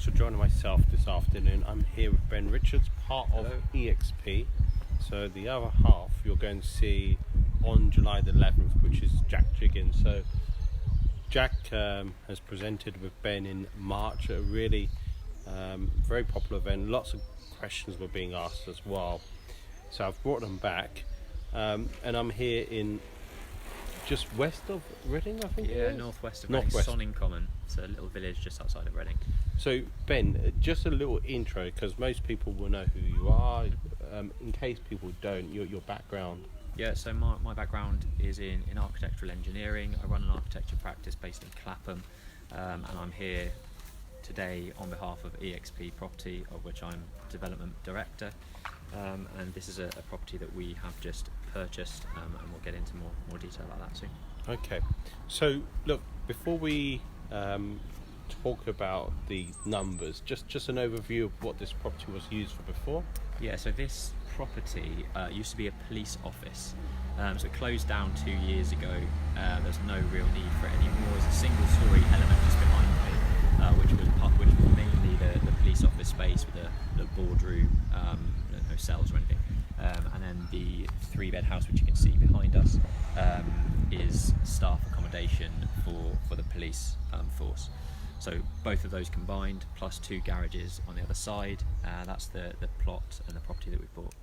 for joining myself this afternoon. I'm here with Ben Richards, part of EXP. So the other half you're going to see on July the 11th, which is Jack Jiggins. So Jack has presented with Ben in March at a really very popular event. Lots of questions were being asked as well. So I've brought them back, and I'm here in just west of Reading, I think. Yeah, northwest of Reading, Sonning Common. It's a little village just outside of Reading. So Ben, just a little intro, because most people will know who you are. In case people don't, your background. Yeah, so my background is in architectural engineering. I run an architecture practice based in Clapham, and I'm here today on behalf of EXP Property, of which I'm development director. And this is a property that we have just purchased, and we'll get into more detail about that soon. Okay, so look, before we talk about the numbers, just an overview of what this property was used for before. Yeah, so this property used to be a police office. So it closed down 2 years ago. There's no real need for it anymore. There's a single story element just behind me, which was mainly the police office space with the boardroom, no cells or anything. And then the 3-bed house, which you can see behind us, is staff accommodation for the police force. So both of those combined, plus 2 garages on the other side, that's the plot and the property that we bought.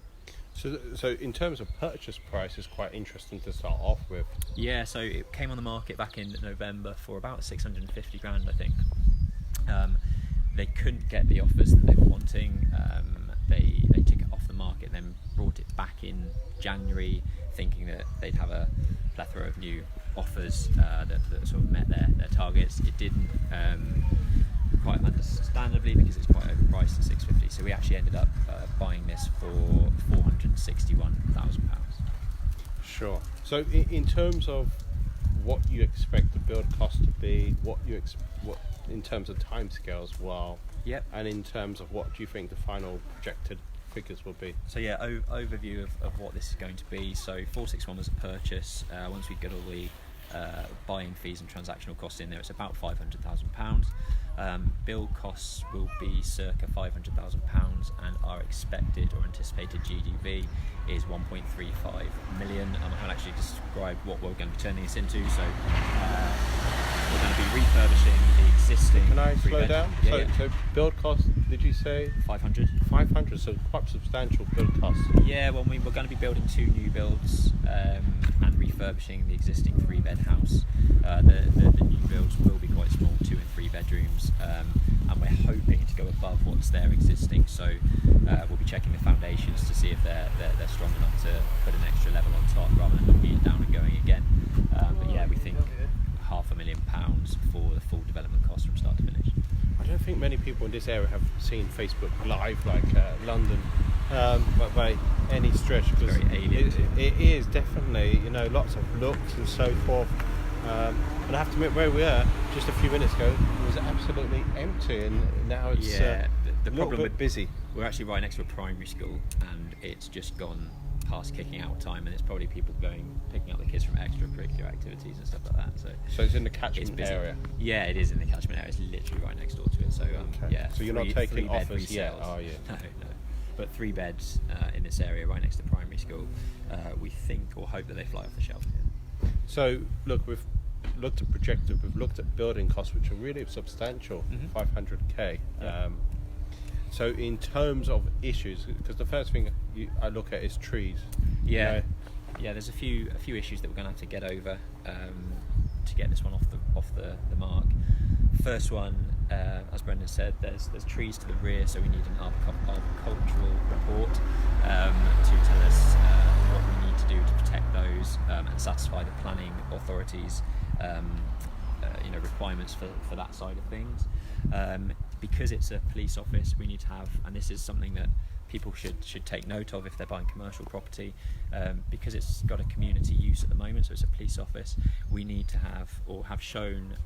So in terms of purchase price, it's quite interesting to start off with. Yeah, so it came on the market back in November for about 650 grand, I think. They couldn't get the offers that they were wanting. They took it off the market, then brought it back in January, thinking that they'd have a plethora of new offers that sort of met their targets. It didn't, quite understandably, because it's quite overpriced at 650. So we actually ended up buying this for £461,000. Sure. So in terms of what you expect the build cost to be, what in terms of timescales, Yep. And in terms of what do you think the final projected figures will be? So yeah, overview of what this is going to be. So 461 was a purchase. Once we get all the buying fees and transactional costs in there, it's about £500,000. Build costs will be circa £500,000, and our expected or anticipated GDV is 1.35 million. I haven't actually described what we're going to be turning this into. So we're going to be refurbishing the existing. Can I slow 3-bed. down? Yeah. So build cost, did you say 500? 500, so quite substantial build costs. Yeah, well, we're going to be building 2 new builds and refurbishing the existing 3-bed house. The new builds will be quite small, 2 and 3 bedrooms, and we're hoping to go above what's there existing. So we'll be checking the foundations to see if they're strong enough to put an extra level on top rather than knocking it down and going again. But yeah, we think £500,000 for the full development cost from start to finish. I don't think many people in this area have seen Facebook Live like London, but by any stretch, because Very alien. It is definitely, lots of looks and so forth. And I have to admit, where we were just a few minutes ago, it was absolutely empty, and now it's the a little problem bit with busy. We're actually right next to a primary school, and it's just gone past kicking out time, and it's probably people picking up the kids from extracurricular activities and stuff like that. So it's in the catchment busy. area. Yeah, it is in the catchment area. It's literally right next door to it. So Okay. yeah. So you're not taking 3-bed offers yet, resales. are you? No. But 3 beds in this area, right next to primary school. We think or hope that they fly off the shelf. So look, we've looked at projected, we've looked at building costs, which are really substantial, 500k. Yeah. So in terms of issues, because the first thing I look at is trees. Yeah, yeah. There's a few issues that we're going to have to get over to get this one off the mark. First one, as Brendan said, there's trees to the rear, so we need an arboricultural report to tell us what we need to do to protect those and satisfy the planning authorities' requirements for that side of things. Because it's a police office, we need to have, and this is something that people should take note of if they're buying commercial property, because it's got a community use at the moment, so it's a police office. We need to have shown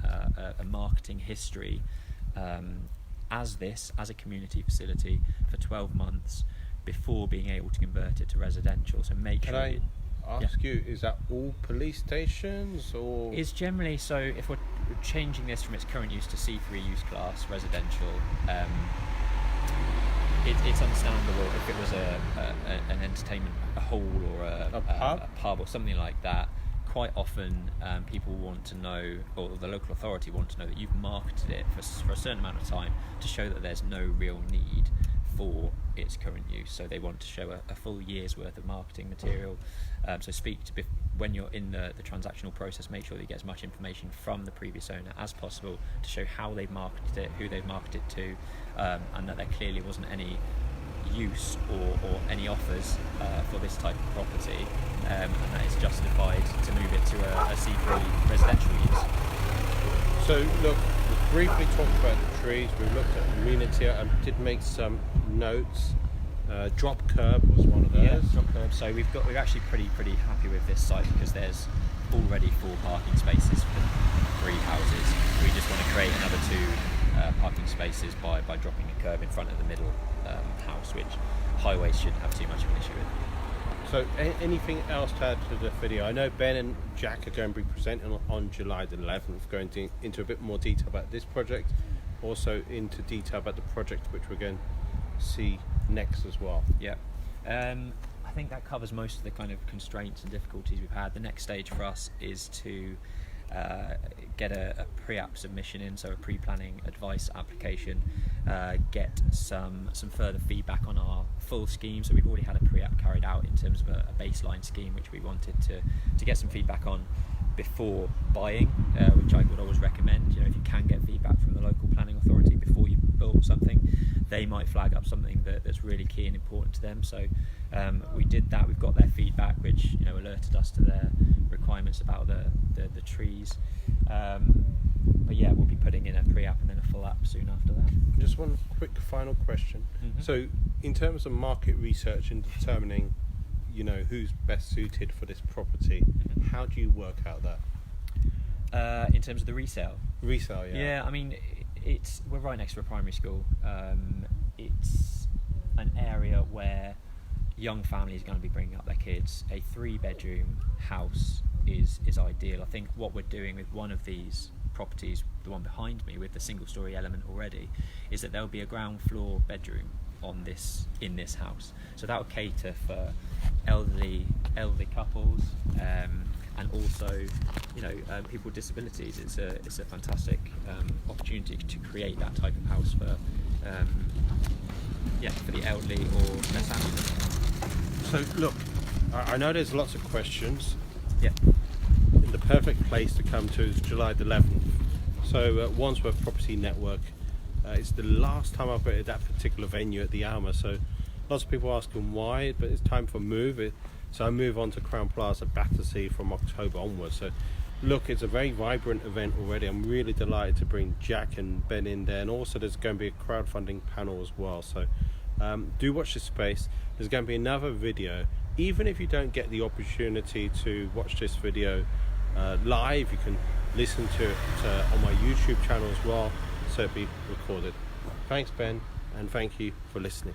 a marketing history as a community facility for 12 months before being able to convert it to residential. So make sure. Can I ask you, is that all police stations, or? It's generally, so if changing this from its current use to C3 use class residential. It's understandable if it was an entertainment, a hall or a pub or something like that. Quite often people want to know, or the local authority want to know, that you've marketed it for a certain amount of time to show that there's no real need for its current use. So they want to show a full year's worth of marketing material. So when you're in the transactional process, make sure that you get as much information from the previous owner as possible to show how they've marketed it, who they've marketed it to, and that there clearly wasn't any use or any offers for this type of property, and that it's justified to move it to a C3 residential use. So look, we briefly talked about the trees, we looked at amenity and did make some notes. Drop curb was one of those. Yeah, drop curb. So we're actually pretty happy with this site because there's already 4 parking spaces for 3 houses. We just want to create another 2 parking spaces by dropping a curb in front of the middle house, which highways shouldn't have too much of an issue with. So anything else to add to the video? I know Ben and Jack are going to be presenting on July the 11th, going into a bit more detail about this project, also into detail about the project which we're going to see next as well. Yeah, I think that covers most of the kind of constraints and difficulties we've had. The next stage for us is to get a pre-app submission in, so a pre-planning advice application, get some further feedback on our full scheme. So we've already had a pre-app carried out in terms of a baseline scheme, which we wanted to get some feedback on before buying, which I would always recommend. You know, if you can get feedback from the local planning authority before you build something, they might flag up something that's really key and important to them. So we did that. We've got their feedback, which, you know, alerted us to their requirements about the trees. But yeah, we'll be putting in a pre-app and then a full app soon after that. Just one quick final question. Mm-hmm. So in terms of market research and determining, you know, who's best suited for this property, Mm-hmm. how do you work out that? In terms of the resale? Resale, yeah. Yeah, I mean, we're right next to a primary school. It's an area where young families are going to be bringing up their kids. A 3-bedroom house is ideal. I think what we're doing with one of these properties, the one behind me with the single-story element already, is that there'll be a ground floor bedroom in this house. So that will cater for elderly couples, and also, you know, people with disabilities. It's a fantastic opportunity to create that type of house for the elderly or less ambulant. So look, I know there's lots of questions. Yeah. The perfect place to come to is July the 11th. So Wandsworth Property Network. It's the last time I've been at that particular venue at the Alma. So lots of people asking why, but it's time for move. So I move on to Crown Plaza Battersea from October onwards. So look, it's a very vibrant event already. I'm really delighted to bring Jack and Ben in there, and also there's going to be a crowdfunding panel as well. So do watch this space. There's going to be another video. Even if you don't get the opportunity to watch this video live, you can listen to it on my YouTube channel as well, so it'll be recorded. Thanks Ben, and thank you for listening.